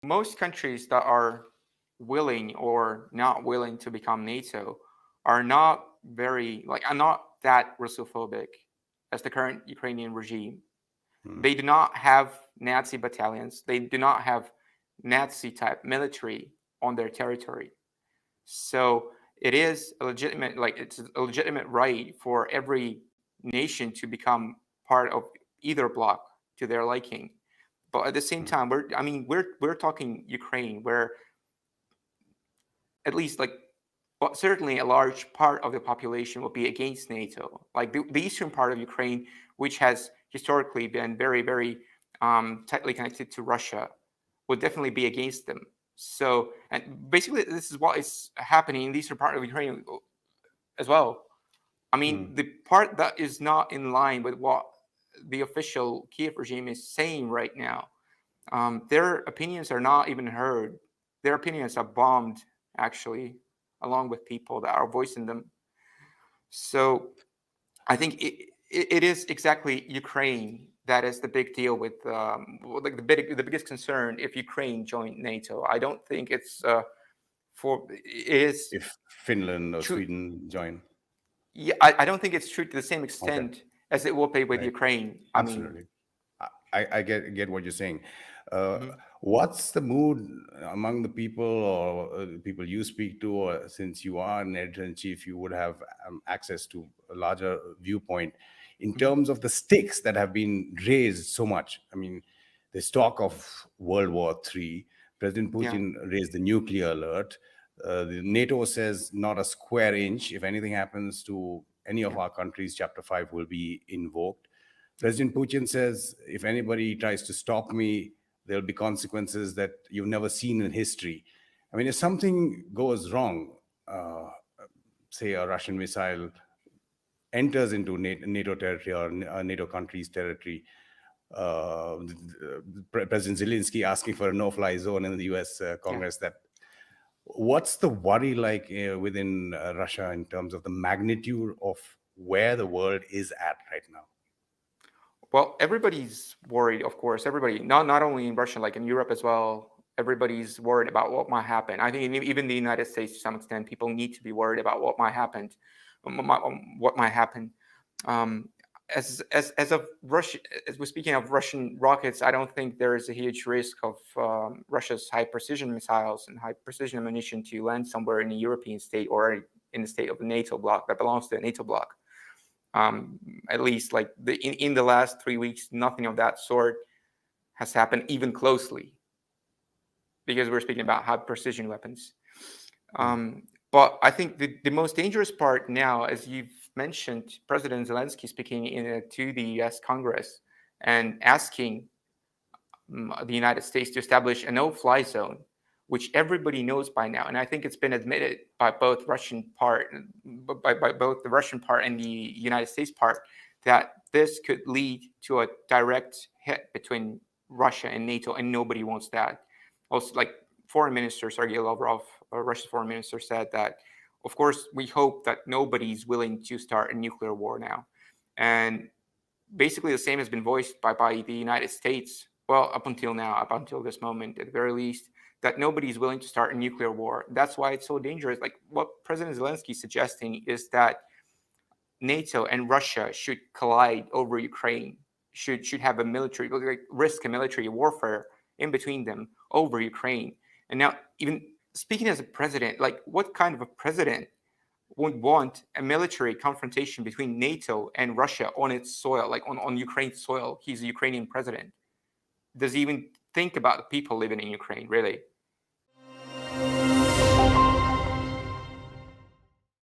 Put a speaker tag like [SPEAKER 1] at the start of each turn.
[SPEAKER 1] most countries that are willing or not willing to become NATO are not are not that Russophobic as the current Ukrainian regime. They do not have Nazi battalions. They do not have Nazi type military on their territory. So it is it's a legitimate right for every nation to become part of either bloc to their liking. But at the same time, we're talking Ukraine, where at least well, certainly a large part of the population will be against NATO. Like the eastern part of Ukraine, which has historically been very, very tightly connected to Russia, would definitely be against them. So, and basically, this is what is happening in the eastern part of Ukraine as well. I mean, the part that is not in line with what the official Kiev regime is saying right now, their opinions are not even heard. Their opinions are bombed, actually, along with people that are voicing them. So I think it is exactly Ukraine that is the big deal with the biggest concern if Ukraine joined NATO. I don't think it's
[SPEAKER 2] if Finland or
[SPEAKER 1] true.
[SPEAKER 2] Sweden join.
[SPEAKER 1] Yeah, I don't think it's true to the same extent as it will be with Ukraine.
[SPEAKER 2] Absolutely. I get what you're saying. What's the mood among the people or people you speak to, or since you are an editor-in-chief, you would have access to a larger viewpoint in terms of the stakes that have been raised so much? I mean, there's talk of World War III. President Putin raised the nuclear alert. The NATO says not a square inch. If anything happens to any of our countries, Chapter 5 will be invoked. President Putin says, if anybody tries to stop me, there'll be consequences that you've never seen in history. I mean, if something goes wrong, say a Russian missile enters into NATO territory or NATO country's territory, President Zelensky asking for a no-fly zone in the US Congress, what's the worry like within Russia in terms of the magnitude of where the world is at right now?
[SPEAKER 1] Well, everybody's worried, of course. Everybody, not only in Russia, like in Europe as well. Everybody's worried about what might happen. I think even the United States, to some extent, people need to be worried about what might happen. What might happen. As of Russia, as we're speaking of Russian rockets, I don't think there is a huge risk of Russia's high precision missiles and high precision ammunition to land somewhere in a European state or in the state of the NATO bloc that belongs to the NATO bloc. At least in the last 3 weeks, nothing of that sort has happened even closely, because we're speaking about high precision weapons. But I think the most dangerous part now, as you've mentioned, President Zelensky speaking to the US Congress and asking the United States to establish a no-fly zone, which everybody knows by now, and I think it's been admitted by both by both the Russian part and the United States part, that this could lead to a direct hit between Russia and NATO, and nobody wants that. Also, like Foreign Minister Sergei Lavrov, Russia's foreign minister, said that, of course, we hope that nobody's willing to start a nuclear war now. And basically the same has been voiced by the United States, well, up until now, up until this moment, at the very least, that nobody's willing to start a nuclear war. That's why it's so dangerous. Like what President Zelensky is suggesting is that NATO and Russia should collide over Ukraine, should have a military, risk a military warfare in between them over Ukraine. And now, even speaking as a president, like what kind of a president would want a military confrontation between NATO and Russia on its soil, like on Ukraine's soil? He's a Ukrainian president. Does he even think about the people living in Ukraine, really?